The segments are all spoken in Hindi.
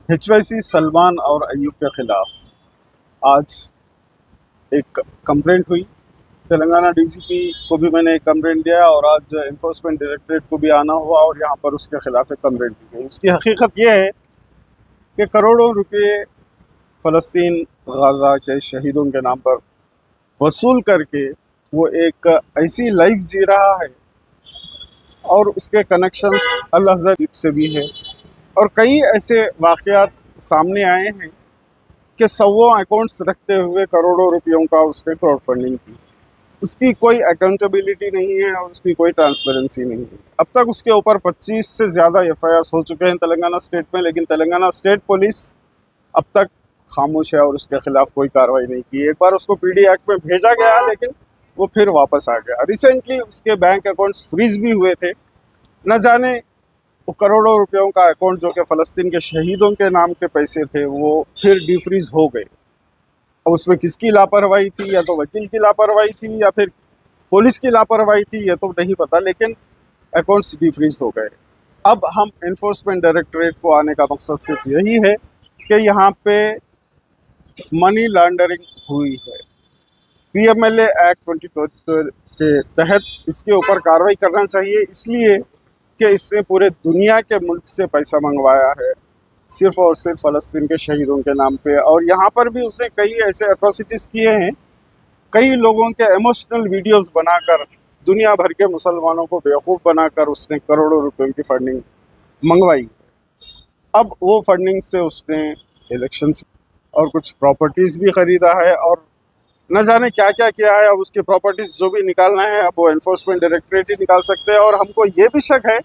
HYC सलमान और अय्यूब के खिलाफ आज एक कंप्लेंट हुई। तेलंगाना डीजीपी को भी मैंने एक कंप्लेंट दिया और आज इन्फोर्समेंट डायरेक्टरेट को भी आना हुआ और यहाँ पर उसके खिलाफ एक कंप्लेंट दी गई। उसकी हकीकत यह है कि करोड़ों रुपए फ़लस्तीन गाज़ा के शहीदों के नाम पर वसूल करके वो एक ऐसी लाइफ जी रहा है और उसके कनेक्शंस अल अज़हर से भी है और कई ऐसे वाक़यात सामने आए हैं कि सौों अकाउंट्स रखते हुए करोड़ों रुपयों का उसने क्राउड फंडिंग की। उसकी कोई अकाउंटेबिलिटी नहीं है और उसकी कोई ट्रांसपेरेंसी नहीं है। अब तक उसके ऊपर 25 से ज़्यादा FIRs हो चुके हैं तेलंगाना स्टेट में, लेकिन तेलंगाना स्टेट पुलिस अब तक खामोश है और उसके खिलाफ कोई कार्रवाई नहीं की। एक बार उसको PD एक्ट में भेजा गया लेकिन वो फिर वापस आ गया। रिसेंटली उसके बैंक अकाउंट्स फ्रीज भी हुए थे। न जाने वो करोड़ों रुपयों का अकाउंट जो कि फ़लस्तीन के शहीदों के नाम के पैसे थे वो फिर डिफ्रीज हो गए। अब उसमें किसकी लापरवाही थी, या तो वकील की लापरवाही थी या फिर पुलिस की लापरवाही थी, ये तो नहीं पता, लेकिन अकाउंट्स डिफ्रीज हो गए। अब हम इन्फोर्समेंट डायरेक्टरेट को आने का मकसद सिर्फ यही है कि यहाँ पे मनी लॉन्ड्रिंग हुई है। PMLA एक्ट 2022 के तहत इसके ऊपर कार्रवाई करना चाहिए, इसलिए कि इसने पूरे दुनिया के मुल्क से पैसा मंगवाया है सिर्फ और सिर्फ फ़लस्तीन के शहीदों के नाम पे। और यहाँ पर भी उसने कई ऐसे एट्रोसिटीज़ किए हैं। कई लोगों के इमोशनल वीडियोस बनाकर दुनिया भर के मुसलमानों को बेवकूफ़ बनाकर उसने करोड़ों रुपयों की फंडिंग मंगवाई। अब वो फंडिंग से उसने इलेक्शंस और कुछ प्रॉपर्टीज़ भी ख़रीदा है और न जाने क्या क्या किया है। अब उसकी प्रॉपर्टीज़ जो भी निकालना है अब वो इन्फोर्समेंट डायरेक्टरेट ही निकाल सकते हैं। और हमको ये भी शक है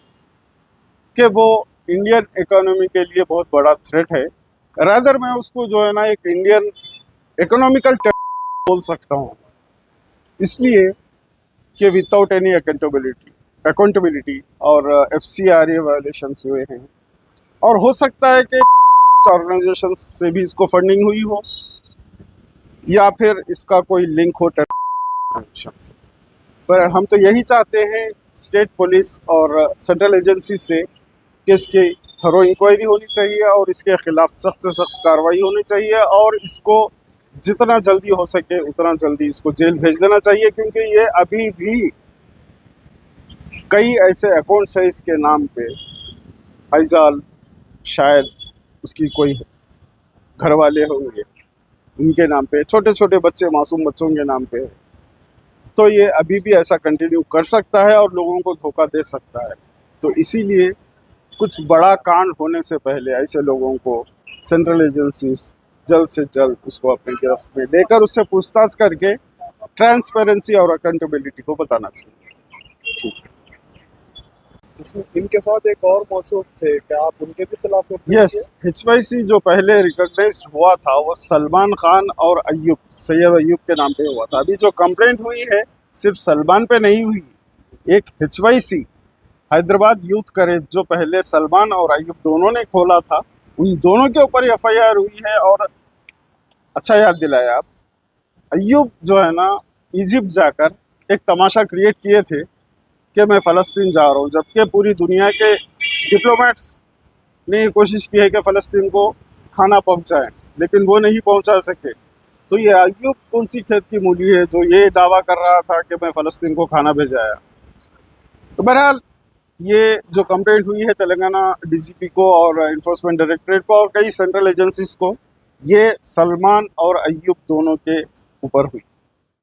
कि वो इंडियन इकोनॉमी के लिए बहुत बड़ा थ्रेट है। रादर मैं उसको जो है ना एक इंडियन इकोनॉमिकल बोल सकता हूँ, इसलिए कि विदाउट एनी अकाउंटेबिलिटी और FCRA वायलेशंस हुए हैं। और हो सकता है कि ऑर्गेनाइजेशन से भी इसको फंडिंग हुई हो या फिर इसका कोई लिंक हो टेररिज्म से। पर हम तो यही चाहते हैं स्टेट पुलिस और सेंट्रल एजेंसी से कि इसकी थरो इंक्वायरी होनी चाहिए और इसके खिलाफ सख्त से सख्त कार्रवाई होनी चाहिए और इसको जितना जल्दी हो सके उतना जल्दी इसको जेल भेज देना चाहिए, क्योंकि ये अभी भी कई ऐसे अकाउंट्स हैं इसके नाम पे। फैजाल शायद उसकी कोई घर वाले होंगे उनके नाम पे, छोटे छोटे बच्चे मासूम बच्चों के नाम पे। तो ये अभी भी ऐसा कंटिन्यू कर सकता है और लोगों को धोखा दे सकता है। तो इसीलिए कुछ बड़ा कांड होने से पहले ऐसे लोगों को सेंट्रल एजेंसीज जल्द से जल्द उसको अपनी गिरफ्त में लेकर उससे पूछताछ करके ट्रांसपेरेंसी और अकाउंटेबिलिटी को बताना चाहिए। ठीक है। इनके साथ एक और मौसूफ थे, क्या आप उनके भी खिलाफ? यस, HYC जो पहले रिकॉग्नाइज हुआ था वो सलमान खान और अय्यूब, सैयद अय्यूब के नाम पे हुआ था। अभी जो कंप्लेंट हुई है सिर्फ सलमान पे नहीं हुई। एक HYC हैदराबाद यूथ करेज जो पहले सलमान और अय्यूब दोनों ने खोला था, उन दोनों के ऊपर FIR हुई है। और अच्छा याद दिलाया आप, अय्यूब जो है ना इजिप्ट जाकर एक तमाशा क्रिएट किए थे कि मैं फ़लस्तीन जा रहा हूँ, जबकि पूरी दुनिया के डिप्लोमेट्स ने कोशिश की है कि फ़लस्तीन को खाना पहुँचाएं, लेकिन वो नहीं पहुँचा सके। तो ये अय्यूब कौन सी खेत की मूली है जो ये दावा कर रहा था कि मैं फ़लस्तीन को खाना भेजाया। तो बहरहाल ये जो कंप्लेंट हुई है तेलंगाना DGP को और इन्फोर्समेंट डायरेक्टरेट को और कई सेंट्रल एजेंसीज को, ये सलमान और अय्यूब दोनों के ऊपर हुई।